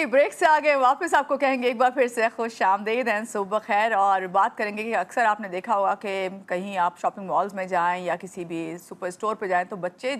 जी, break से आगे वापस आपको कहेंगे एक बार फिर से खुश आमदीद एंड सुबह खैर। और बात करेंगे कि अक्सर आपने देखा होगा कि कहीं आप शॉपिंग मॉल्स में जाएं या किसी भी सुपर स्टोर पे जाएं तो बच्चे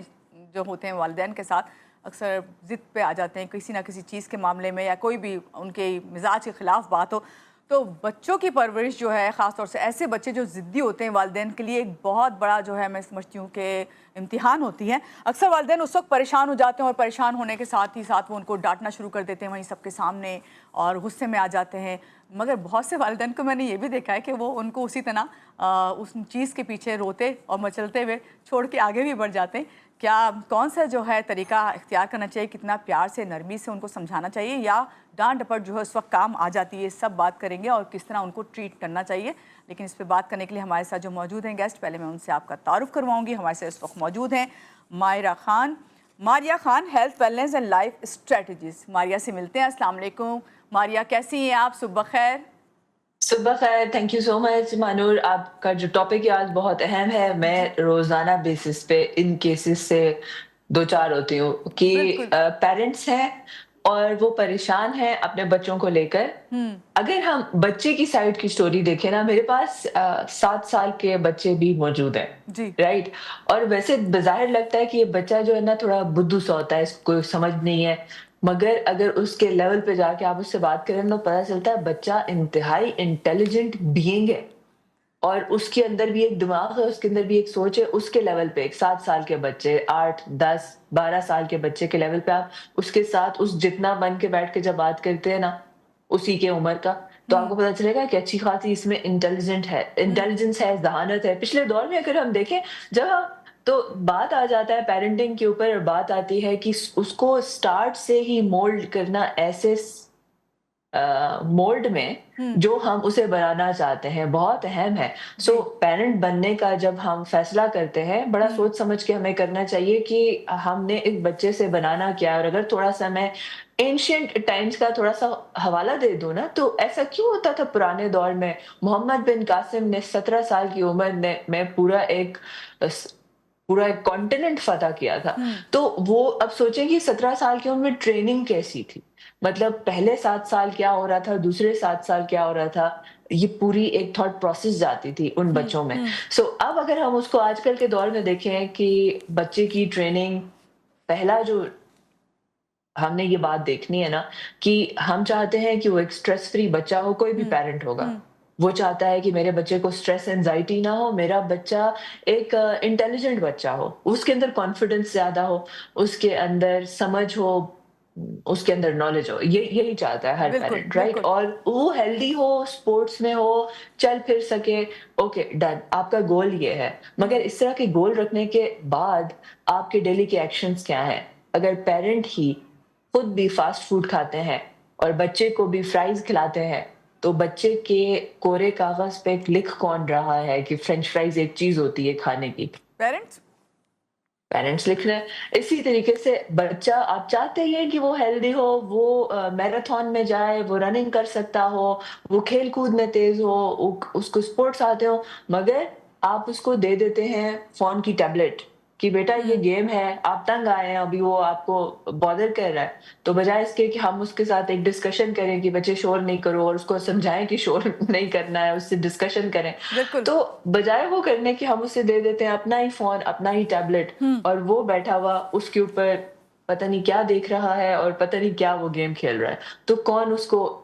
जो होते हैं वालिदैन के साथ अक्सर ज़िद पे आ जाते हैं किसी ना किसी चीज़ के मामले में, या कोई भी उनके मिजाज के ख़िलाफ़ बात हो। तो बच्चों की परवरिश जो है, ख़ास तौर से ऐसे बच्चे जो ज़िद्दी होते हैं, वालिदैन के लिए एक बहुत बड़ा जो है मैं समझती हूँ कि इम्तिहान होती है। अक्सर वालिदैन उस वक्त परेशान हो जाते हैं और परेशान होने के साथ ही साथ वो उनको डांटना शुरू कर देते हैं वहीं सबके सामने और गुस्से में आ जाते हैं। मगर बहुत से वालिदैन को मैंने ये भी देखा है कि वो उनको उसी तरह उस चीज़ के पीछे रोते और मचलते हुए छोड़ के आगे भी बढ़ जाते हैं। क्या कौन सा जो है तरीका इख्तियार करना चाहिए, कितना प्यार से नरमी से उनको समझाना चाहिए, या डांट डपट जो है उस वक्त काम आ जाती है, सब बात करेंगे और किस तरह उनको ट्रीट करना चाहिए। लेकिन इस पे बात करने के लिए हमारे साथ जो मौजूद हैं गेस्ट, पहले मैं उनसे आपका तारुफ करवाऊंगी। हमारे साथ इस वक्त मौजूद हैं Maria Khan, health wellness and life strategies. Maria से मिलते हैं। अस्सलाम वालेकुम मारिया, कैसी हैं आप? सुबह खैर। सुबह खैर, thank you so much Manur. आपका जो टॉपिक है आज बहुत अहम है। जी मैं रोजाना बेसिस पे इन केसेस से दो चार होती हूँ कि बिल्कुल। पेरेंट्स हैं और वो परेशान हैं अपने बच्चों को लेकर। हम्म। अगर हम बच्चे की साइड की स्टोरी देखें ना, मेरे पास 7 साल के बच्चे भी मौजूद हैं। जी राइट। और वैसे बाहिर लगता है कि ये बच्चा जो है ना थोड़ा बुद्धू सा होता है, इसको समझ नहीं है। मगर अगर उसके लेवल पे जाके आप उससे बात करें तो पता चलता है बच्चा इंतहाई इंटेलिजेंट बीइंग है। और उसके अंदर भी एक दिमाग है, उसके अंदर भी एक सोच है। उसके लेवल पे एक 7 साल के बच्चे, 8, 10, 12 साल के बच्चे के लेवल पे आप उसके साथ उस जितना बन के बैठ के जब बात करते हैं ना, उसी के उम्र का, तो हम्म आपको पता चलेगा कि अच्छी खासी इसमें हम्म इंटेलिजेंस है, ज़हानत है। पिछले दौर में अगर हम देखें, जब हम तो बात आ जाता है पेरेंटिंग के ऊपर, और बात आती है कि उसको स्टार्ट से ही मोल्ड करना ऐसे मोल्ड में हम्म जो हम उसे बनाना चाहते हैं, बहुत अहम है। सो जी पेरेंट बनने का जब हम फैसला करते हैं, बड़ा हम्म सोच समझ के हमें करना चाहिए कि हमने एक बच्चे से बनाना क्या है। और अगर थोड़ा सा मैं एंशियंट टाइम्स का थोड़ा सा हवाला दे दूं ना, तो ऐसा क्यों होता था पुराने दौर में। मोहम्मद बिन कासिम ने 17 साल की उम्र में पूरा एक कॉन्टिनेंट फतह किया था। हम्म तो वो अब सोचें कि 17 साल की उम्र में ट्रेनिंग कैसी थी। मतलब पहले 7 साल क्या हो रहा था, दूसरे 7 साल क्या हो रहा था, ये पूरी एक थॉट प्रोसेस जाती थी उन बच्चों में। हम्म सो अब अगर हम उसको आजकल के दौर में देखें कि बच्चे की ट्रेनिंग, पहला जो हमने ये बात देखनी है ना, कि हम चाहते हैं कि वो एक स्ट्रेस फ्री बच्चा हो। कोई भी हम्म पेरेंट होगा, हम्म वो चाहता है कि मेरे बच्चे को स्ट्रेस एंजाइटी ना हो, मेरा बच्चा एक इंटेलिजेंट बच्चा हो, उसके अंदर कॉन्फिडेंस ज्यादा हो, उसके अंदर समझ हो, उसके अंदर नॉलेज हो। ये यही चाहता है हर बिल्कुल पेरेंट, राइट। बिल्कुल। और वो हेल्दी हो, स्पोर्ट्स में हो, चल फिर सके। ओके डन, आपका गोल ये है। मगर हम्म इस तरह के गोल रखने के बाद आपके डेली के एक्शंस क्या हैं? अगर पेरेंट ही खुद भी फास्ट फूड खाते हैं और बच्चे को भी फ्राइज खिलाते हैं, तो बच्चे के कोरे कागज पे लिख कौन रहा है कि फ्रेंच फ्राइज एक चीज होती है खाने की? पेरेंट्स। पेरेंट्स लिख रहे हैं। इसी तरीके से बच्चा, आप चाहते हैं कि वो हेल्दी हो, वो मैराथन में जाए, वो रनिंग कर सकता हो, वो खेल कूद में तेज हो, उसको स्पोर्ट्स आते हो। मगर आप उसको दे देते हैं फोन की टैबलेट कि बेटा ये हम्म गेम है, आप तंग आए हैं, अभी वो आपको बॉदर कर रहा है। तो बजाय इसके कि हम उसके साथ एक डिस्कशन करें कि बच्चे शोर नहीं करो, और उसको समझाएं कि शोर नहीं करना है, उससे डिस्कशन करें, बिल्कुल। तो बजाय वो करने के हम उसे दे देते हैं अपना ही फोन, अपना ही टैबलेट। हम्म और वो बैठा हुआ उसके ऊपर पता नहीं क्या देख रहा है, और पता नहीं क्या वो गेम खेल रहा है। तो कौन उसको,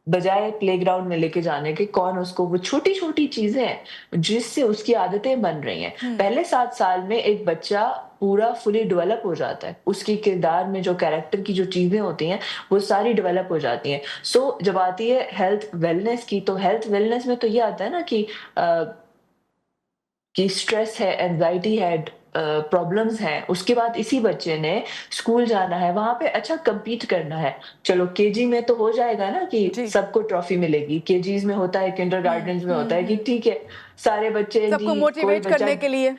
बजाय प्लेग्राउंड में लेके जाने के, कौन उसको वो छोटी छोटी चीजें हैं जिससे उसकी आदतें बन रही हैं। हम्म पहले 7 साल में एक बच्चा पूरा फुली डेवलप हो जाता है, उसकी किरदार में जो कैरेक्टर की जो चीजें होती हैं वो सारी डेवलप हो जाती हैं। सो जब आती है हेल्थ वेलनेस की, तो हेल्थ वेलनेस में तो ये आता है ना कि स्ट्रेस है, एंजाइटी है, प्रॉब्लम्स हैं, उसके बाद इसी बच्चे ने स्कूल जाना है, वहां पे अच्छा compete करना है। चलो केजी में तो हो जाएगा ना कि जी सबको ट्रॉफी मिलेगी, केजीज में होता है, किंडरगार्टन में होता है कि हम्म। ठीक है, सारे बच्चे जी, सबको कोई मोटिवेट बच्चा, करने के लिए।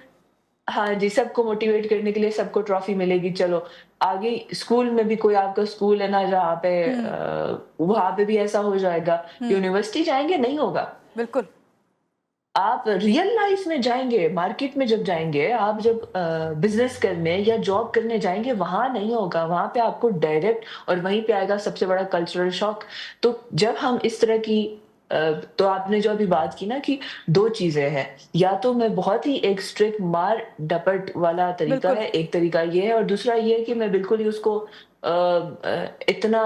हाँ जी, सबको मोटिवेट करने के लिए सबको ट्रॉफी मिलेगी। चलो आगे स्कूल में भी, कोई आपका स्कूल है ना जहाँ पे हम्म वहां पे भी ऐसा हो जाएगा। हम्म यूनिवर्सिटी जाएंगे, नहीं होगा। बिल्कुल। आप रियल लाइफ में जाएँगे, मार्केट में जब जाएँगे, आप जब बिज़नेस करने या जॉब करने जाएँगे, वहाँ नहीं होगा, वहाँ पे आपको डायरेक्ट और वहीं पे आएगा सबसे बड़ा कल्चरल शॉक। तो जब हम इस तरह की तो आपने जो अभी बात की ना कि 2 चीज़ें हैं, या तो मैं बहुत ही एक स्ट्रिक्ट मार-डपट वाला तरीका बिल्कुल। है, एक तरीका ये है और दूसरा ये है कि मैं बिल्कुल ही उसको इतना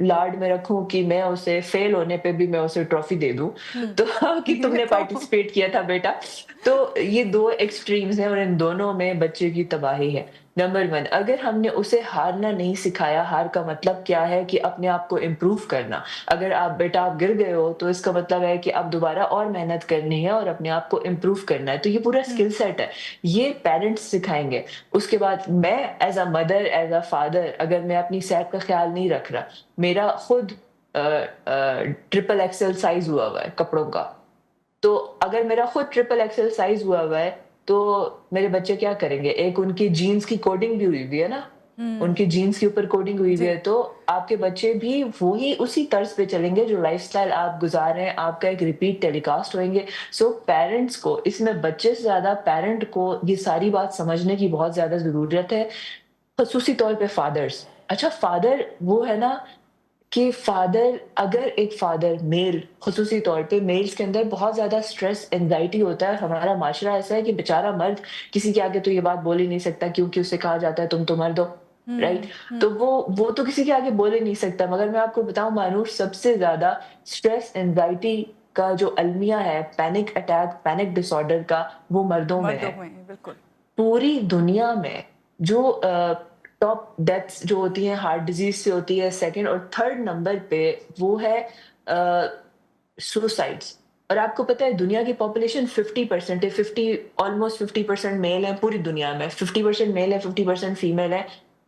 लाड में रखूँ कि मैं उसे फेल होने पे भी मैं उसे ट्रॉफी दे दूँ। हुँ। तो कि ये तुमने तो पार्टिसिपेट किया था बेटा। तो ये 2 एक्सट्रीम्स हैं और इन दोनों में बच्चे की तबाही है। नंबर 1, अगर हमने उसे हारना नहीं सिखाया, हार का मतलब क्या है कि अपने आप को इम्प्रूव करना। अगर आप गिर गए हो तो इसका मतलब है कि अब दोबारा और मेहनत करनी है और अपने आप को इम्प्रूव करना है। तो ये पूरा हुँ, स्किल सेट है। ये पेरेंट्स सिखाएँगे। उसके बाद मैं as a mother, as a father, अगर मैं अपनी सेहत का ख़्याल नहीं रख रहा, मेरा खुद ट्रिपल एक्सेल साइज़ हुआ हुआ है कपड़ों का। तो अगर मेरा खुद ट्रिपल एक्सेल साइज़ हुआ हुआ है, तो मेरे बच्चे क्या करेंगे? एक उनकी जीन्स की कोडिंग भी हुई हुई है ना, हुँ। उनकी जीन्स के ऊपर कोडिंग हुई हुई जी, है, तो आपके बच्चे भी वही उसी तर्ज पे चलेंगे जो लाइफ़स्टाइल आप गुज़ार रहे हैं, आपका एक रिपीट टेलीकास्ट होएँगे। सो पेरेंट्स को, इसमें बच्चे से ज़्यादा पेरेंट को ये सारी बात समझने की बहुत ज़्यादा ज़रूरत है, ख़ुसूसी तौर पे फादर्स। अच्छा, फादर वो है ना कि अगर एक फादर मेल, ख़ुसूसी तौर पे मेल्स के अंदर बहुत ज़्यादा स्ट्रेस, एंग्ज़ायटी होता है। हमारा माशरा ऐसा है कि बेचारा मर्द किसी के आगे तो ये बात बोल ही नहीं सकता, क्योंकि उसे कहा जाता है तुम तो मर्द हो, राइट? हुँ, तो हुँ। वो तो किसी के आगे बोल ही नहीं सकता। मगर मैं आपको बताऊँ मानूर, सबसे ज़्यादा स्ट्रेस, एंग्ज़ायटी का जो अलमिया है, पैनिक अटैक, पैनिक डिसऑर्डर का, वो मर्दों में मर्दों है। में, बिल्कुल। पूरी दुनिया में जो टॉप डेथ्स जो होती हैं हार्ट डिज़ीज़ से होती है, सेकंड और थर्ड नंबर पे वो है अ, सुसाइड्स। और आपको पता है दुनिया की पॉपुलेशन 50% है, 50 ऑलमोस्ट 50% मेल है पूरी दुनिया में, 50% मेल है, 50% फीमेल है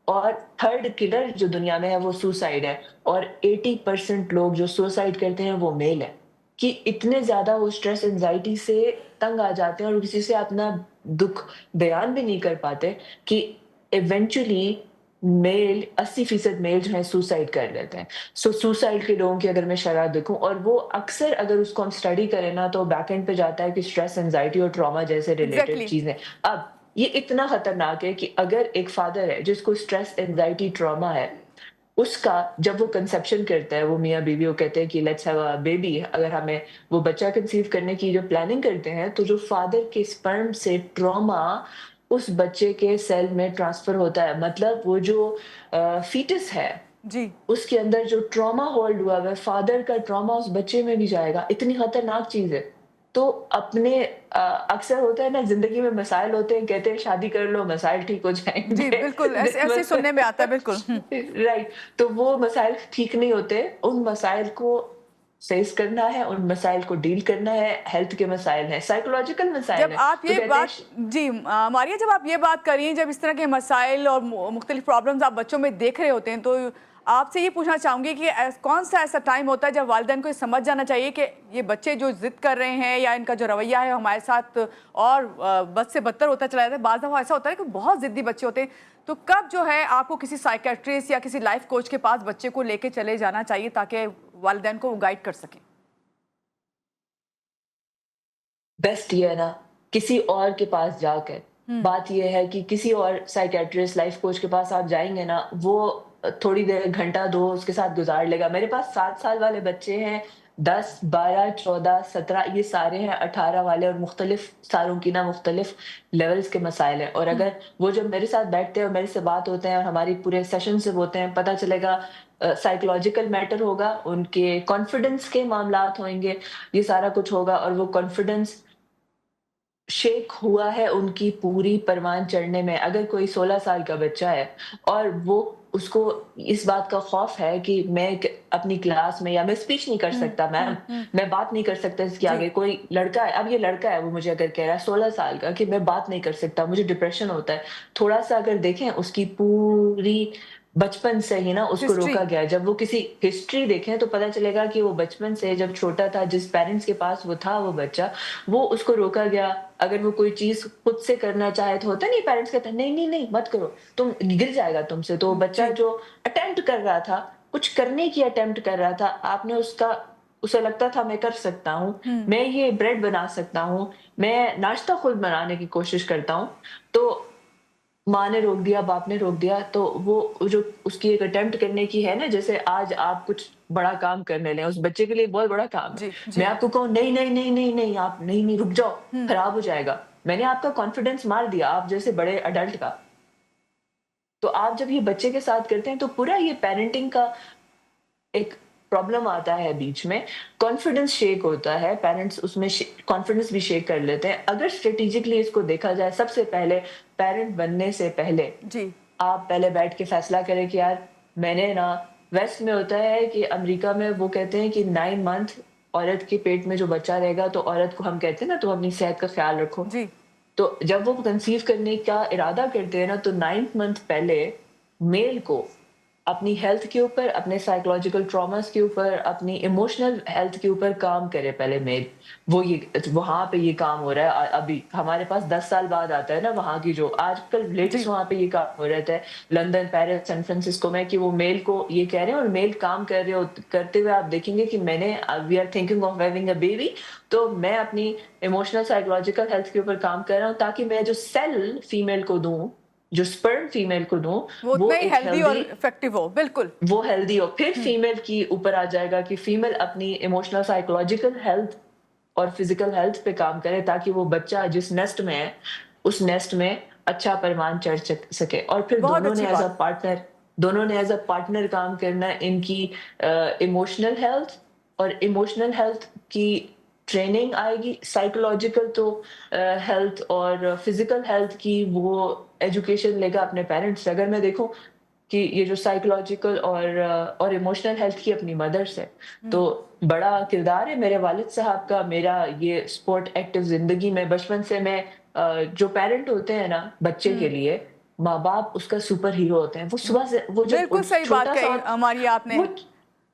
और थर्ड किलर जो दुनिया में है वो सुसाइड है और 80% लोग जो सुसाइड करते हैं वो मेल है। कि इतने ज़्यादा वो स्ट्रेस एंग्ज़ायटी से तंग आ जाते हैं और किसी से अपना दुःख बयान भी नहीं कर पाते कि इवेंचुअली 80% मेल जो हैं सुसाइड कर लेते हैं। सो सुसाइड के लोगों की अगर मैं शरह देखूँ और वो अक्सर अगर उसको हम स्टडी करें ना तो बैक एंड पे जाता है कि स्ट्रेस, एंग्ज़ायटी और ट्रॉमा जैसे रिलेटेड एग्ज़ैक्टली। चीज़ें। अब ये इतना खतरनाक है कि अगर एक फादर है जिसको स्ट्रेस, एंग्ज़ायटी, ट्रॉमा है, उसका जब वो कंसेप्शन करता है, वो मियाँ-बीवी वो कहते हैं कि लेट्स हैव अ बेबी, अगर हमें वो बच्चा कंसीव करने की जो प्लानिंग करते हैं, तो जो फादर के स्पर्म से ट्रॉमा उस बच्चे के सेल में ट्रांसफर होता है। मतलब वो जो फीटस है, जी, उसके अंदर जो ट्रॉमा होल्ड हुआ हुआ है, फादर का ट्रॉमा उस बच्चे में भी जाएगा। इतनी खतरनाक चीज़ है। तो अक्सर होता है ना ज़िंदगी में मसाइल होते हैं, कहते हैं शादी कर लो मसाइल ठीक हो जी, जाएँगे। बिल्कुल, ऐसे ऐसे ही मस सुनने में आता है, बिल्कुल। हुँ। राइट, तो वो मसाइल ठीक नहीं होते। उन मसाइल को फेस करना है, उन मसाइल को डील करना है, हेल्थ के मसाइल हैं, साइकोलॉजिकल मसाइल जब हैं। आप तो ये कहते हैं बात जी मारिया, जब आप ये बात कर रही हैं, जब इस तरह के मसाइल और मुख्तलिफ प्रॉब्लम्स आप बच्चों में देख रहे होते हैं, तो आपसे ये पूछना चाहूँगी कि कौन सा ऐसा टाइम होता है जब वालिदैन को ये समझ जाना चाहिए कि ये बच्चे जो ज़िद कर रहे हैं या इनका जो रवैया है हमारे साथ और बद से बदतर होता चला जाता है। बाज़ दफ़ा ऐसा होता है कि बहुत ज़िद्दी बच्चे होते हैं, तो कब जो है आपको किसी साइकियाट्रिस्ट या किसी लाइफ कोच के पास बच्चे को लेके चले जाना चाहिए ताकि वालिदैन को गाइड कर सकें? बेस्ट ये है ना, किसी और के पास जाकर, हुँ, बात ये है कि किसी और साइकियाट्रिस्ट, लाइफ कोच के पास आप जाएँगे ना, वो थोड़ी देर, घंटा 2 उसके साथ गुज़ार लेगा। मेरे पास 7 साल वाले बच्चे हैं, 10, 12, 14, 17 ये सारे हैं, 18 वाले और मुख्तलिफ सारों की ना मुख्तलिफ लेवल्स के मसाइल हैं। और हुँ। अगर वो जब मेरे साथ बैठते हैं और मेरे से बात होते हैं और हमारी पूरे सेशन जब होते हैं, पता चलेगा साइकोलॉजिकल मैटर होगा, उनके कॉन्फिडेंस के मामलात होंगे, ये सारा कुछ होगा और वो कॉन्फिडेंस शेक हुआ है उनकी पूरी परवान चढ़ने में। अगर कोई 16 साल का बच्चा है और वो उसको इस बात का खौफ है कि मैं क अपनी क्लास में या मैं स्पीच नहीं कर हुँ, सकता मैम, हुँ, हुँ। मैं बात नहीं कर सकता इसके जी, आगे। कोई लड़का है, अब ये लड़का है वो मुझे अगर कह रहा है 16 साल का कि मैं बात नहीं कर सकता, मुझे डिप्रेशन होता है। थोड़ा-सा अगर देखें उसकी पूरी बचपन से ही ना उसको हिस्ट्री। रोका गया है। जब वो किसी हिस्ट्री देखें तो पता चलेगा कि वो बचपन से जब छोटा था, जिस पेरेंट्स के पास वो था वो बच्चा, वो उसको रोका गया। अगर वो कोई चीज़ खुद से करना चाहे तो होता नहीं, पेरेंट्स कहते हैं नहीं, नहीं, नहीं मत करो, तुम गिर जाएगा तुमसे। तो वो बच्चा जी, जो अटेम्प्ट कर रहा था, कुछ करने की अटेम्प्ट कर रहा था, आपने उसका उसे लगता था मैं कर सकता हूँ, मैं ये ब्रेड बना सकता हूँ, मैं नाश्ता खुद बनाने की कोशिश करता हूँ। तो माँ ने रोक दिया, बाप ने रोक दिया, तो वो जो उसकी एक अटेम्प्ट करने की है ना, जैसे आज आप कुछ बड़ा काम करने लें, उस बच्चे के लिए एक बहुत बड़ा काम है। जी, मैं जी। आपको कहूँ नहीं, नहीं, नहीं, नहीं, नहीं, आप नहीं, नहीं, रुक जाओ, खराब हो जाएगा। मैंने आपका कॉन्फिडेंस मार दिया, आप जैसे बड़े एडल्ट का। तो आप जब ये बच्चे के साथ करते हैं, तो पूरा ये पेरेंटिंग का एक प्रॉब्लम आता है बीच में, कॉन्फिडेंस शेक होता है, पेरेंट्स उसमें कॉन्फिडेंस भी शेक कर लेते हैं। अगर स्ट्रेटेजिकली इसको देखा जाए, सबसे पहले पेरेंट बनने से पहले जी, आप पहले बैठ के फैसला करें कि यार मैंने ना, वेस्ट में होता है कि अमेरिका में वो कहते हैं कि 9 मंथ औरत के पेट में जो बच्चा रहेगा, तो औरत को हम कहते हैं ना, तुम अपनी सेहत का ख्याल रखो। जी। तो जब वो कंसीव करने का इरादा करते हैं ना, तो 9th मंथ पहले मेल को अपनी हेल्थ के ऊपर, अपने साइकोलॉजिकल ट्रॉमास के ऊपर, अपनी इमोशनल हेल्थ के ऊपर काम करे पहले मेल। वो ये वहाँ पे ये काम हो रहा है। अभी हमारे पास 10 साल बाद आता है ना, वहाँ की जो आजकल लेटेस्ट जी, वहाँ पे ये काम हो रहता है, लंदन, पेरिस, सैन फ्रांसिस्को में, कि वो मेल को ये कह रहे हैं, और मेल काम कर रहे हो करते हुए आप देखेंगे कि मैंने we are thinking of having a baby, तो मैं अपनी इमोशनल साइकोलॉजिकल हेल्थ के ऊपर काम कर रहा हूँ, ताकि मैं जो सेल फीमेल को दूँ, जो स्पर्म फीमेल को दूँ, वो वो उतना ही एक हेल्दी और हेल्दी, इफेक्टिव हो, बिल्कुल। वो हेल्दी हो। फिर फीमेल की ऊपर आ जाएगा कि फीमेल अपनी इमोशनल साइकोलॉजिकल हेल्थ और फिजिकल हेल्थ पे काम करे, ताकि वो बच्चा जिस नेस्ट में है, उस नेस्ट में अच्छा परवान चढ़ सके। और फिर बहुत अच्छी बात। दोनों ने एज अ पार्टनर काम करना है। इनकी इमोशनल हेल्थ और इमोशनल हेल्थ की ट्रेनिंग आएगी, साइकोलॉजिकल तो हेल्थ और फिजिकल हेल्थ की वो एजुकेशन लेगा अपने पेरेंट्स से। अगर मैं देखूं कि ये जो साइकोलॉजिकल और इमोशनल हेल्थ की अपनी मदर से, तो बड़ा किरदार है मेरे वालिद साहब का मेरा ये स्पोर्ट एक्टिव ज़िंदगी में। बचपन से मैं जो पेरेंट होते हैं ना बच्चे के लिए, माँ-बाप उसका सुपर हीरो होते हैं। वो सुबह से वो जब बिल्कुल सही बात छोटा-सा कही हमारी आपने। वो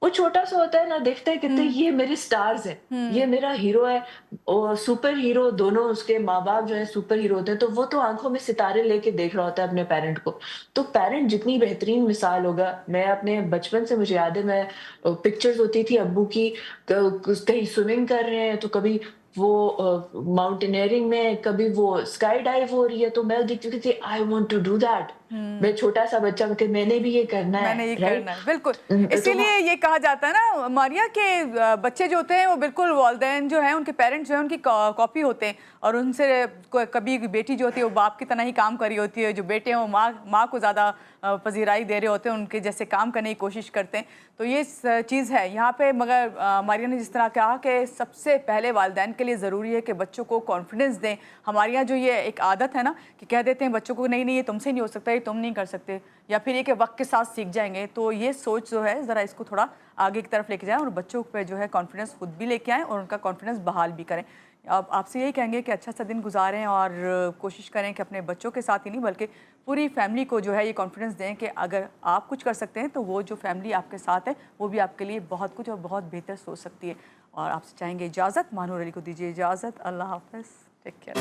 वो छोटा-सा होता है ना, देखते हैं कितने ये मेरे स्टार्स हैं, ये मेरा हीरो है। और सुपर हीरो दोनों उसके माँ-बाप जो है सुपर हीरो होते हैं, तो वो तो आँखों में सितारे लेके देख रहा होता है अपने पेरेंट को। तो पेरेंट जितनी बेहतरीन मिसाल होगा, मैं अपने बचपन से मुझे याद है, मैं पिक्चर्स होती थी अब्बू की, कहीं स्विमिंग कर रहे हैं, तो कभी वो माउंटेनियरिंग में, कभी वो स्काई डाइव हो रही है, तो मैं देखती थी I want to do that. मैं छोटा-सा बच्चा होके मैंने भी ये करना मैंने है, ये राइट? करना है, बिल्कुल। तो इसीलिए ये कहा जाता है ना मारिया के बच्चे जो होते हैं वो बिल्कुल वालिदैन जो हैं उनके पेरेंट्स जो हैं उनकी कॉपी होते हैं, और उनसे कभी बेटी जो होती है वो बाप की तरह ही काम कर रही होती है, जो बेटे हैं वो माँ को ज़्यादा पजीराई दे रहे होते हैं, उनके जैसे काम करने की कोशिश करते हैं। तो ये चीज़ है यहाँ पे। मगर मारिया ने जिस तरह कहा कि सबसे पहले वालिदैन के लिए ज़रूरी है कि बच्चों को कॉन्फिडेंस दें। हमारे यहाँ जो ये एक आदत है ना कि कह देते हैं बच्चों को नहीं नहीं ये तुमसे नहीं हो सकता, ये तुम नहीं कर सकते, या फिर ये कि वक्त के साथ सीख जाएंगे। तो ये सोच जो है ज़रा इसको थोड़ा आगे की तरफ लेके जाएं और बच्चों पे जो है कॉन्फिडेंस खुद भी लेके आएँ और उनका कॉन्फिडेंस बहाल भी करें। अब आपसे यही कहेंगे कि अच्छा सा दिन गुजारें और कोशिश करें कि अपने बच्चों के साथ ही नहीं बल्कि पूरी फैमिली को जो है ये कॉन्फिडेंस दें कि अगर आप कुछ कर सकते हैं तो वो जो फैमिली आपके साथ है वो भी आपके लिए बहुत कुछ और बहुत बेहतर सोच सकती है। और आपसे चाहेंगे इजाज़त, मानूर अली को दीजिए इजाज़त। अल्लाह हाफ़िज़, टेक केयर।